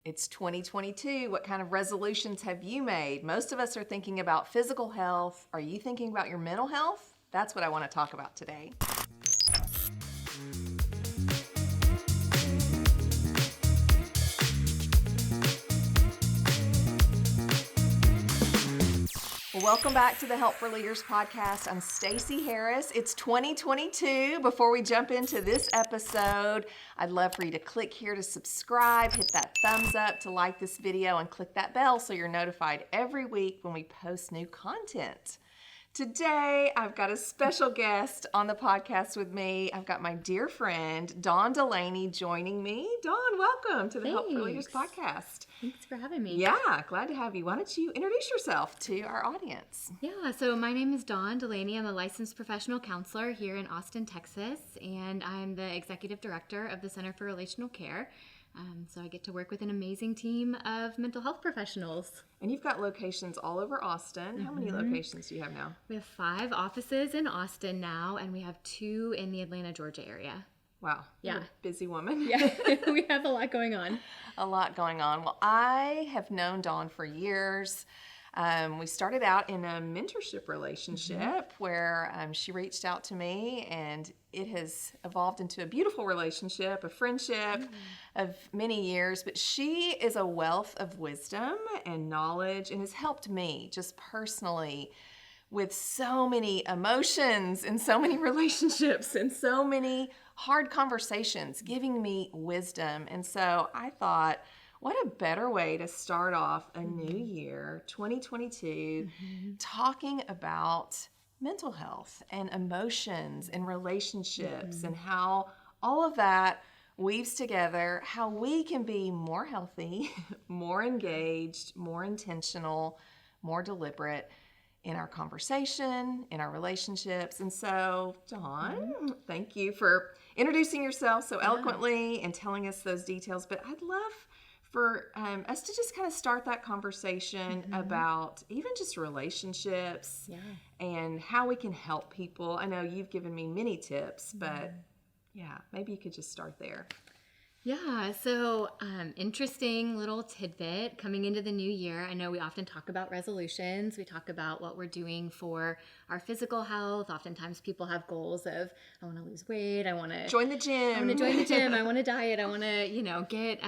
It's 2022. What kind of resolutions have you made? Most of us are thinking about physical health. Are you thinking about your mental health? That's what I want to talk about today. Welcome back to the Help for Leaders podcast. I'm Stacey Harris. It's 2022. Before we jump into this episode, I'd love for you to click here to subscribe, hit that thumbs up to like this video, and click that bell so you're notified every week when we post new content. Today, I've got a special guest on the podcast with me. I've got my dear friend, Dawn Delaney, joining me. Dawn, welcome to the Help for Leaders podcast. Thanks for having me. Yeah, glad to have you. Why don't you introduce yourself to our audience? Yeah, so my name is Dawn Delaney. I'm a licensed professional counselor here in Austin, Texas, and I'm the executive director of the Center for Relational Care. So I get to work with an amazing team of mental health professionals. And you've got locations all over Austin. How many locations do you have now? We have 5 offices in Austin now, and we have 2 in the Atlanta, Georgia area. Wow. Yeah. You're a busy woman. Yeah, we have a lot going on. A lot going on. Well, I have known Dawn for years. We started out in a mentorship relationship where she reached out to me, and it has evolved into a beautiful relationship, a friendship of many years. But she is a wealth of wisdom and knowledge and has helped me just personally with so many emotions and so many relationships and so many hard conversations, giving me wisdom. And so I thought, what a better way to start off a new year, 2022, talking about mental health and emotions and relationships and how all of that weaves together, how we can be more healthy, more engaged, more intentional, more deliberate in our conversation, in our relationships. And so, Dawn, thank you for introducing yourself so eloquently and telling us those details. But I'd love for us to just kind of start that conversation about even just relationships and how we can help people. I know you've given me many tips, but maybe you could just start there. Yeah, so interesting little tidbit coming into the new year. I know we often talk about resolutions. We talk about what we're doing for our physical health. Oftentimes people have goals of, I want to lose weight, I want to join the gym. I want to join the gym, I want to diet, I want to, get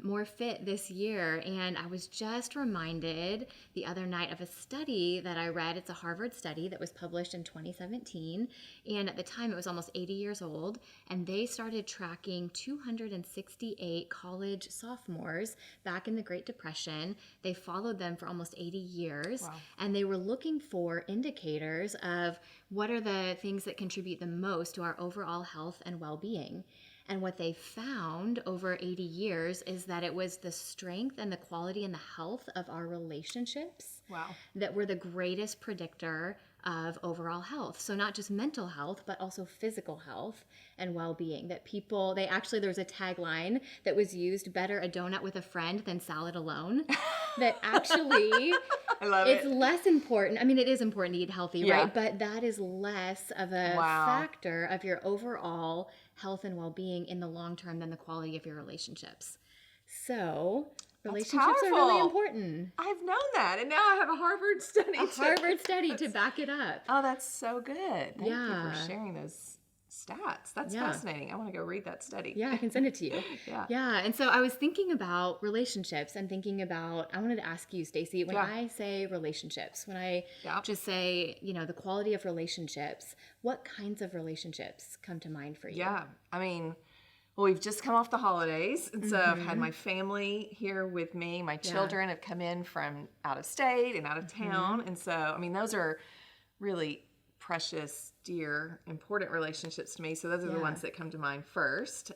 more fit this year. And I was just reminded the other night of a study that I read. It's a Harvard study that was published in 2017. And at the time it was almost 80 years old. And they started tracking 268 college sophomores back in the Great Depression. They followed them for almost 80 years. Wow. And they were looking for indicators of what are the things that contribute the most to our overall health and well-being. And what they found over 80 years is that it was the strength and the quality and the health of our relationships that were the greatest predictor of overall health. So not just mental health, but also physical health and well-being. That people, there was a tagline that was used, better a donut with a friend than salad alone. That actually, I love it's less important. I mean, it is important to eat healthy, Yeah. right? But that is less of a factor of your overall health and well-being in the long term than the quality of your relationships. So relationships are really important. I've known that, and now I have a Harvard study. Harvard study to back it up. Oh, that's so good. Thank you for sharing those stats. That's fascinating. I want to go read that study. Yeah, I can send it to you. Yeah. And so I was thinking about relationships and thinking about, I wanted to ask you, Stacey, when I say relationships, when I just say, the quality of relationships, what kinds of relationships come to mind for you? Yeah. I mean, well, we've just come off the holidays, and so I've had my family here with me. My children have come in from out of state and out of town, and so, I mean, those are really precious, dear, important relationships to me. So those are the ones that come to mind first.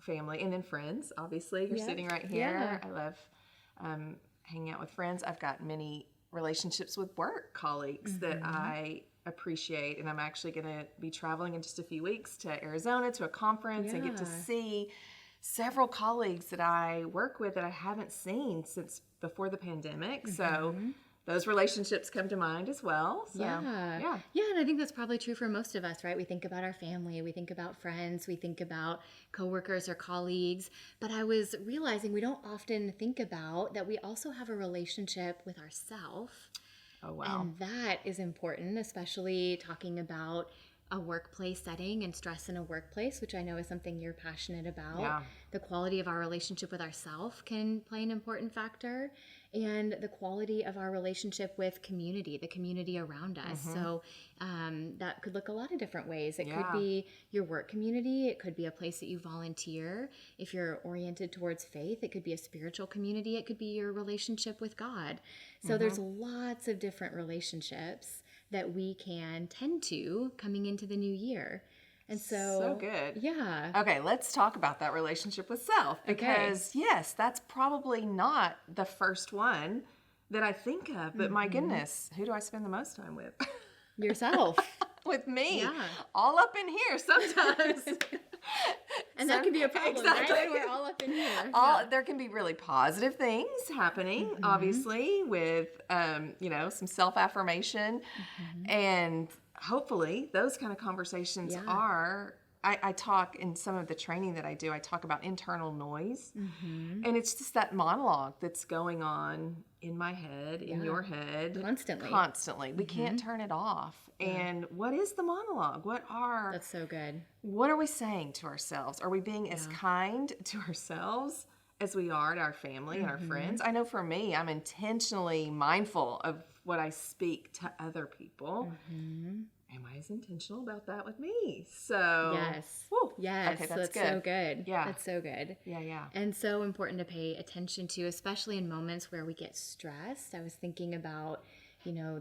Family, and then friends, obviously. You're sitting right here. I love hanging out with friends. I've got many relationships with work colleagues that I appreciate, and I'm actually going to be traveling in just a few weeks to Arizona to a conference and get to see several colleagues that I work with that I haven't seen since before the pandemic. So those relationships come to mind as well. So, Yeah, and I think that's probably true for most of us, right? We think about our family, we think about friends, we think about coworkers or colleagues, but I was realizing we don't often think about that we also have a relationship with ourselves. Oh, wow. And that is important, especially talking about a workplace setting and stress in a workplace, which I know is something you're passionate about. Yeah. The quality of our relationship with ourselves can play an important factor, and the quality of our relationship with community, the community around us. So that could look a lot of different ways. It could be your work community. It could be a place that you volunteer. If you're oriented towards faith, it could be a spiritual community. It could be your relationship with God. So there's lots of different relationships that we can tend to coming into the new year. And so good. Yeah. Okay, let's talk about that relationship with self, because yes, that's probably not the first one that I think of, but my goodness, who do I spend the most time with? Yourself. With me. Yeah. All up in here sometimes. And that can be a problem, exactly. right? When we're all up in here. There can be really positive things happening, obviously, with some self-affirmation, and hopefully those kind of conversations are. I talk in some of the training that I do. I talk about internal noise, and it's just that monologue that's going on in my head, in your head, constantly. We can't turn it off. And what is the monologue? That's so good. What are we saying to ourselves? Are we being as kind to ourselves as we are to our family and our friends? I know for me, I'm intentionally mindful of what I speak to other people. Am I as intentional about that with me? So yes. Whew. Yes. Okay, that's so good. Yeah. That's so good. Yeah. And so important to pay attention to, especially in moments where we get stressed. I was thinking about,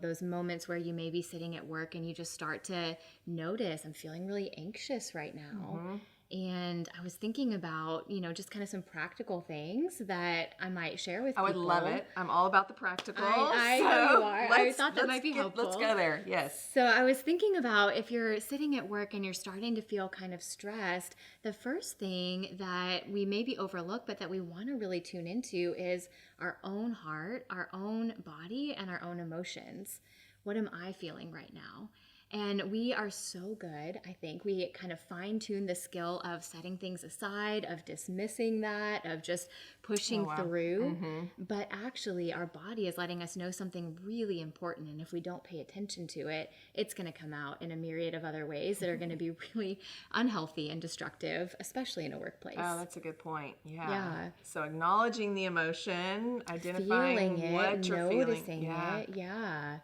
those moments where you may be sitting at work and you just start to notice, I'm feeling really anxious right now. And I was thinking about, just kind of some practical things that I might share with people. I would love it. I'm all about the practical. I know you are. I thought that might be helpful. Let's go there. Yes. So I was thinking about if you're sitting at work and you're starting to feel kind of stressed, the first thing that we maybe overlook, but that we want to really tune into is our own heart, our own body, and our own emotions. What am I feeling right now? And we are so good, I think. We kind of fine-tune the skill of setting things aside, of dismissing that, of just pushing through. But actually, our body is letting us know something really important. And if we don't pay attention to it, it's going to come out in a myriad of other ways that are going to be really unhealthy and destructive, especially in a workplace. Oh, that's a good point. Yeah. So acknowledging the emotion, identifying feeling it, what you're noticing feeling. it. Yeah.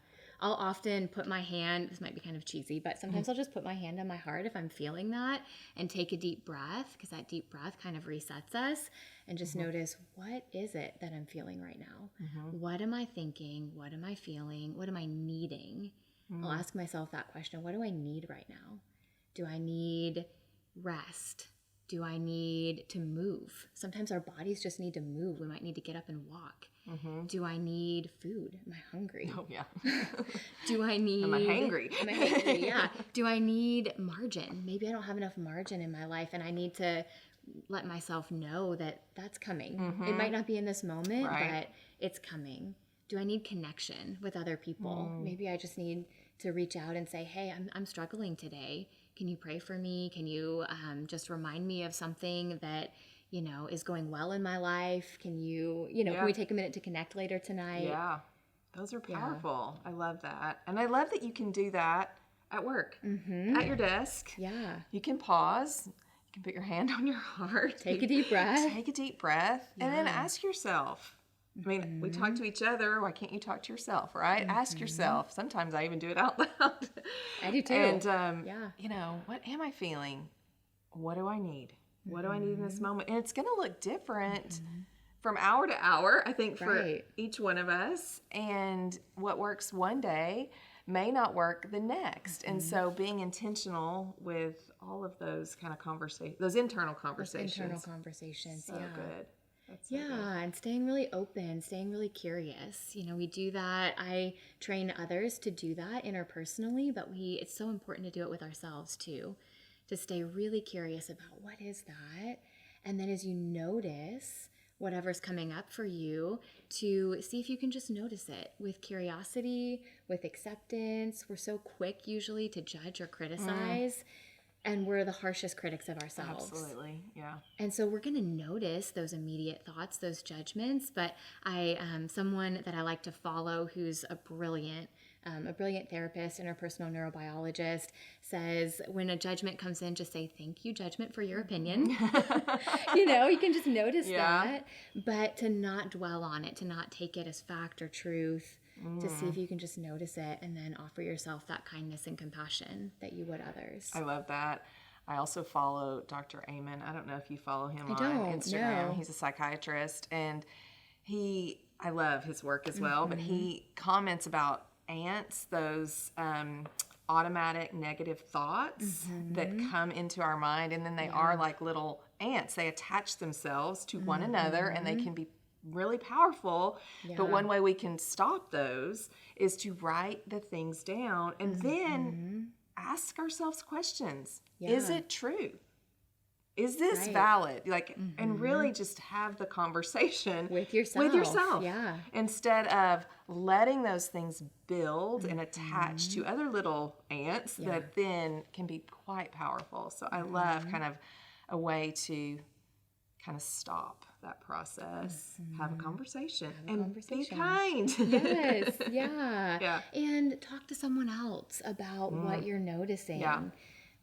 I'll often put my hand, this might be kind of cheesy, but sometimes I'll just put my hand on my heart if I'm feeling that and take a deep breath, because that deep breath kind of resets us, and just notice, what is it that I'm feeling right now? What am I thinking? What am I feeling? What am I needing? I'll ask myself that question. What do I need right now? Do I need rest? Do I need to move? Sometimes our bodies just need to move. We might need to get up and walk. Do I need food? Am I hungry? Oh, yeah. Do I need... Am I hangry? Am I hangry? Yeah. Do I need margin? Maybe I don't have enough margin in my life, and I need to let myself know that that's coming. It might not be in this moment, but it's coming. Do I need connection with other people? Maybe I just need to reach out and say, hey, I'm struggling today. Can you pray for me? Can you just remind me of something that is going well in my life? Can you, can we take a minute to connect later tonight? Yeah. Those are powerful. I love that. And I love that you can do that at work, at your desk. Yeah. You can pause. You can put your hand on your heart. Take a deep breath. Take a deep breath. And then ask yourself. I mean, we talk to each other. Why can't you talk to yourself, right? Ask yourself. Sometimes I even do it out loud. I do too. And, what am I feeling? What do I need? What do I need in this moment? And it's going to look different from hour to hour, I think, for each one of us. And what works one day may not work the next. And so being intentional with all of those kind of conversations, those internal conversations. So good. That's so good. And staying really open, staying really curious. We do that. I train others to do that interpersonally, but it's so important to do it with ourselves too. To stay really curious about what is that. And then as you notice whatever's coming up for you, to see if you can just notice it with curiosity, with acceptance. We're so quick usually to judge or criticize, and we're the harshest critics of ourselves. Absolutely, yeah. And so we're going to notice those immediate thoughts, those judgments. But someone that I like to follow, who's a brilliant therapist, interpersonal neurobiologist, says when a judgment comes in, just say, "Thank you, judgment, for your opinion." You can just notice that, but to not dwell on it, to not take it as fact or truth, to see if you can just notice it and then offer yourself that kindness and compassion that you would others. I love that. I also follow Dr. Amen. I don't know if you follow him on don't, Instagram. no. He's a psychiatrist, and I love his work as well, but he comments about ants, those automatic negative thoughts that come into our mind, and then they are like little ants. They attach themselves to one another, and they can be really powerful. But one way we can stop those is to write the things down and then ask ourselves questions. Is it true? Is this valid? And really just have the conversation with yourself. Yeah. Instead of letting those things build and attach to other little ants that then can be quite powerful. So I love kind of a way to kind of stop that process, have a conversation, be kind. Yes, yeah. And talk to someone else about what you're noticing. Yeah.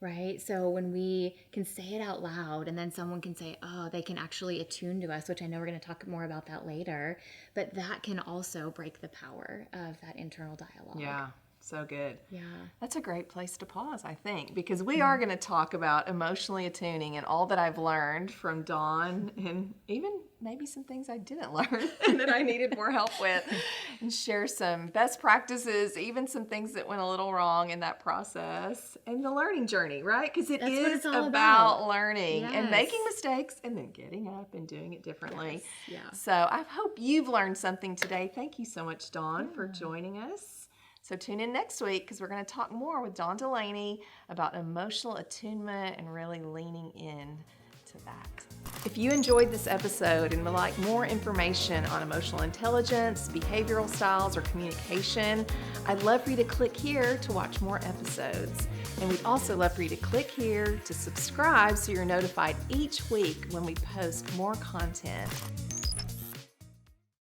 Right? So when we can say it out loud, and then someone can say, oh, they can actually attune to us, which I know we're going to talk more about that later, but that can also break the power of that internal dialogue. Yeah. So good. Yeah. That's a great place to pause, I think, because we are going to talk about emotionally attuning and all that I've learned from Dawn, and even maybe some things I didn't learn and that I needed more help with, and share some best practices, even some things that went a little wrong in that process, and the learning journey, right? Because That's what is it's all about about. learning and Yes. making mistakes and then getting up and doing it differently. Yes. Yeah. So I hope you've learned something today. Thank you so much, Dawn, for joining us. So tune in next week, because we're going to talk more with Dawn Delaney about emotional attunement and really leaning in to that. If you enjoyed this episode and would like more information on emotional intelligence, behavioral styles, or communication, I'd love for you to click here to watch more episodes. And we'd also love for you to click here to subscribe so you're notified each week when we post more content.